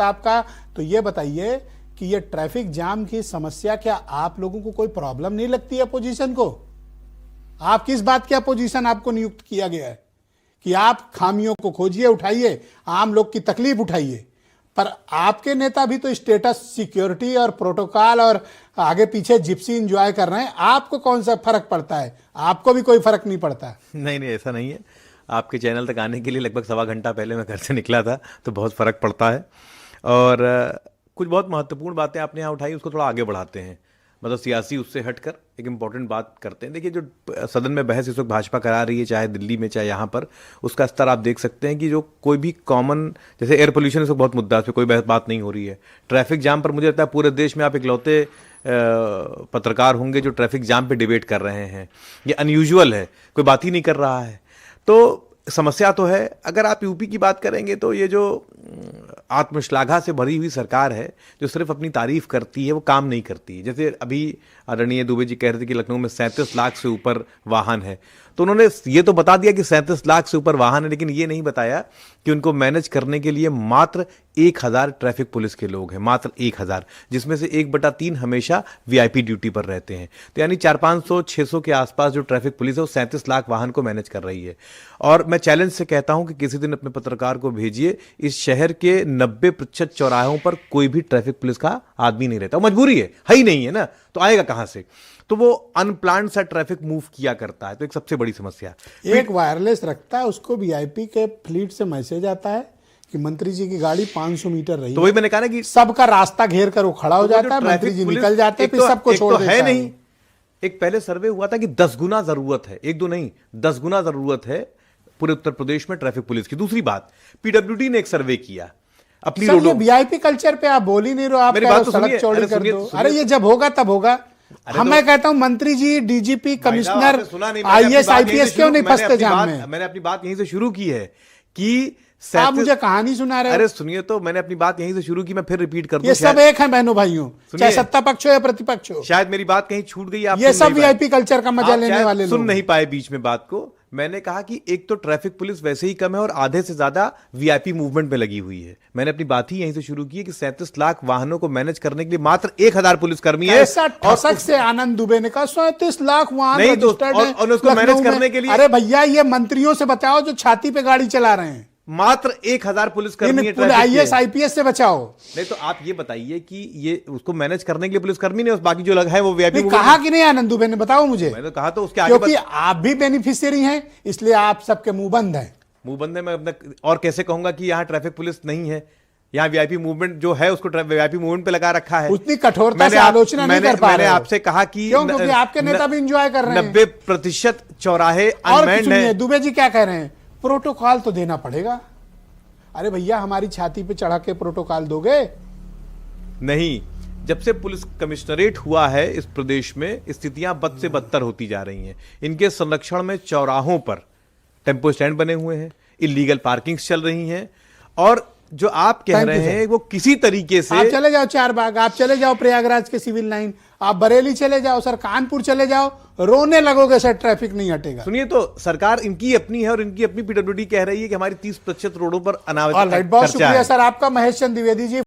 आपका। तो ये बताइए कि ये ट्रैफिक जाम की समस्या क्या आप लोगों को कोई प्रॉब्लम नहीं लगती है अपोजिशन को? आप किस बात की अपोजिशन आपको नियुक्त किया गया है कि आप खामियों को खोजिए, उठाइए, आम लोग की तकलीफ उठाइए? पर आपके नेता भी तो स्टेटस, सिक्योरिटी और प्रोटोकॉल और आगे पीछे जिप्सी एंजॉय कर रहे हैं। आपको कौन सा फर्क पड़ता है? आपको भी कोई फर्क नहीं पड़ता। नहीं नहीं, ऐसा नहीं है। आपके चैनल तक आने के लिए लगभग सवा घंटा पहले मैं घर से निकला था, तो बहुत फ़र्क पड़ता है। और कुछ बहुत महत्वपूर्ण बातें आपने यहाँ उठाई, उसको थोड़ा आगे बढ़ाते हैं। मतलब सियासी उससे हटकर एक इम्पॉर्टेंट बात करते हैं। देखिए, जो सदन में बहस इस वक्त भाजपा करा रही है, चाहे दिल्ली में चाहे यहाँ पर, उसका स्तर आप देख सकते हैं कि जो कोई भी कॉमन, जैसे एयर पोल्यूशन, इस वक्त बहुत मुद्दा है, उस पर कोई बात नहीं हो रही है। ट्रैफिक जाम पर मुझे लगता है पूरे देश में आप इकलौते पत्रकार होंगे जो ट्रैफिक जाम पे डिबेट कर रहे हैं। ये अनयूजुअल है, कोई बात ही नहीं कर रहा है। तो समस्या तो है। अगर आप यूपी की बात करेंगे तो ये जो आत्मश्लाघा से भरी हुई सरकार है, जो सिर्फ अपनी तारीफ करती है, वो काम नहीं करती है। जैसे अभी आदरणीय दुबे जी कह रहे थे कि लखनऊ में 37 लाख से ऊपर वाहन है, तो उन्होंने ये तो बता दिया कि 37 लाख से ऊपर वाहन है, लेकिन ये नहीं बताया कि उनको मैनेज करने के लिए मात्र 1000 ट्रैफिक पुलिस के लोग हैं, मात्र 1000, जिसमें से 1/3 हमेशा वीआईपी ड्यूटी पर रहते हैं। तो यानी 400-500-600 के आसपास जो ट्रैफिक पुलिस है वो 37 लाख वाहन को मैनेज कर रही है। और मैं चैलेंज से कहता हूं कि किसी दिन अपने पत्रकार को भेजिए, इस शहर के 90% चौराहों पर कोई भी ट्रैफिक पुलिस का आदमी नहीं रहता। मजबूरी है ही नहीं है ना, तो आएगा कहां से? तो वो अनप्लान्ड सा ट्रैफिक मूव किया करता है, तो एक सबसे बड़ी समस्या। एक वायरलेस रखता है, उसको वीआईपी के फ्लीट से मैसेज आता है कि मंत्री जी की गाड़ी 500 मीटर रही। तो वही मैंने कहा ना कि सबका रास्ता घेर कर वो खड़ा हो जाता है, मंत्री जी निकल जाते हैं, फिर सबको छोड़ देता है। नहीं, एक पहले सर्वे हुआ था कि 10 गुना जरूरत है, 1-2 नहीं, 10 गुना जरूरत है पूरे उत्तर प्रदेश में ट्रैफिक पुलिस की। दूसरी बात, पीडब्ल्यूडी ने एक सर्वे किया अपनी रोडों। वीआईपी कल्चर पे आप बोल ही नहीं रहे, आप मेरी बात तो सड़क चौड़ी कर दो। अरे ये जब होगा तब होगा। मैं कहता हूं मंत्री जी, डीजीपी, कमिश्नर, आईएएस, आईपीएस क्यों नहीं फंसते जाम में? मैंने अपनी बात यहीं से शुरू की है कि आप मुझे कहानी सुना रहे हो। अरे सुनिए, तो मैंने अपनी बात यहीं से शुरू की, मैं फिर रिपीट कर दूं। ये सब एक है बहनों भाइयों, चाहे सत्ता पक्ष हो या प्रतिपक्ष हो। शायद मेरी बात कहीं छूट गई, आप ये सब वीआईपी कल्चर का मजा लेने वाले लोग सुन नहीं पाए बीच में बात को। मैंने कहा कि एक तो ट्रैफिक पुलिस वैसे ही कम है और आधे से ज्यादा वीआईपी मूवमेंट में लगी हुई है। मैंने अपनी बात ही यहीं से शुरू की है कि 37 लाख वाहनों को मैनेज करने के लिए मात्र 1000 पुलिसकर्मी है। ऐसा ठसक से आनंद दुबे ने कहा 37 लाख वाहन रजिस्टर्ड हैं और उसको मैनेज करने के लिए। अरे भैया, ये मंत्रियों से बचाओ जो छाती पे गाड़ी चला रहे हैं। मात्र 1000 पुलिसकर्मी है। आईएएस, आईपीएस से बचाओ। नहीं तो आप ये बताइए कि ये उसको मैनेज करने के लिए पुलिसकर्मी नहीं, बाकी जो लगा है वो वीआईपी। कहा कि नहीं आनंद दुबे ने? बताओ मुझे। मैंने कहा तो उसके आगे, क्योंकि आप भी बेनिफिशियरी हैं, इसलिए आप सबके मुंह बंद हैं। मुंह बंद है? मैं अपना और कैसे कहूंगा कि यहाँ ट्रैफिक पुलिस नहीं है? यहाँ वीआईपी मूवमेंट जो है उसको वीआईपी मूवमेंट पे लगा रखा है। उतनी कठोरता से आलोचना नहीं कर पा रहे। मैंने आपसे कहा कि क्योंकि आपके नेता भी एंजॉय कर रहे हैं। 90% चौराहे अनमैन्ड है। दुबे जी क्या कह रहे हैं? प्रोटोकॉल तो देना पड़ेगा। अरे भैया, हमारी छाती पे चढ़ा के प्रोटोकॉल दोगे? नहीं। जब से पुलिस कमिश्नरेट हुआ है इस प्रदेश में, स्थितियां बद से बदतर होती जा रही हैं। इनके संरक्षण में चौराहों पर टेम्पो स्टैंड बने हुए हैं, इलीगल पार्किंग्स चल रही हैं, और जो आप कह रहे हैं वो किसी तरीके से। आप चले जाओ चारबाग, आप चले जाओ प्रयागराज के सिविल लाइन, आप बरेली चले जाओ सर, कानपुर चले जाओ, रोने लगोगे सर, ट्रैफिक नहीं हटेगा। सुनिए, तो सरकार इनकी अपनी है और इनकी अपनी पीडब्ल्यूडी कह रही है कि हमारी 30% रोडों पर अनावश्यक। बहुत शुक्रिया सर आपका, महेश चंद्र द्विवेदी जी।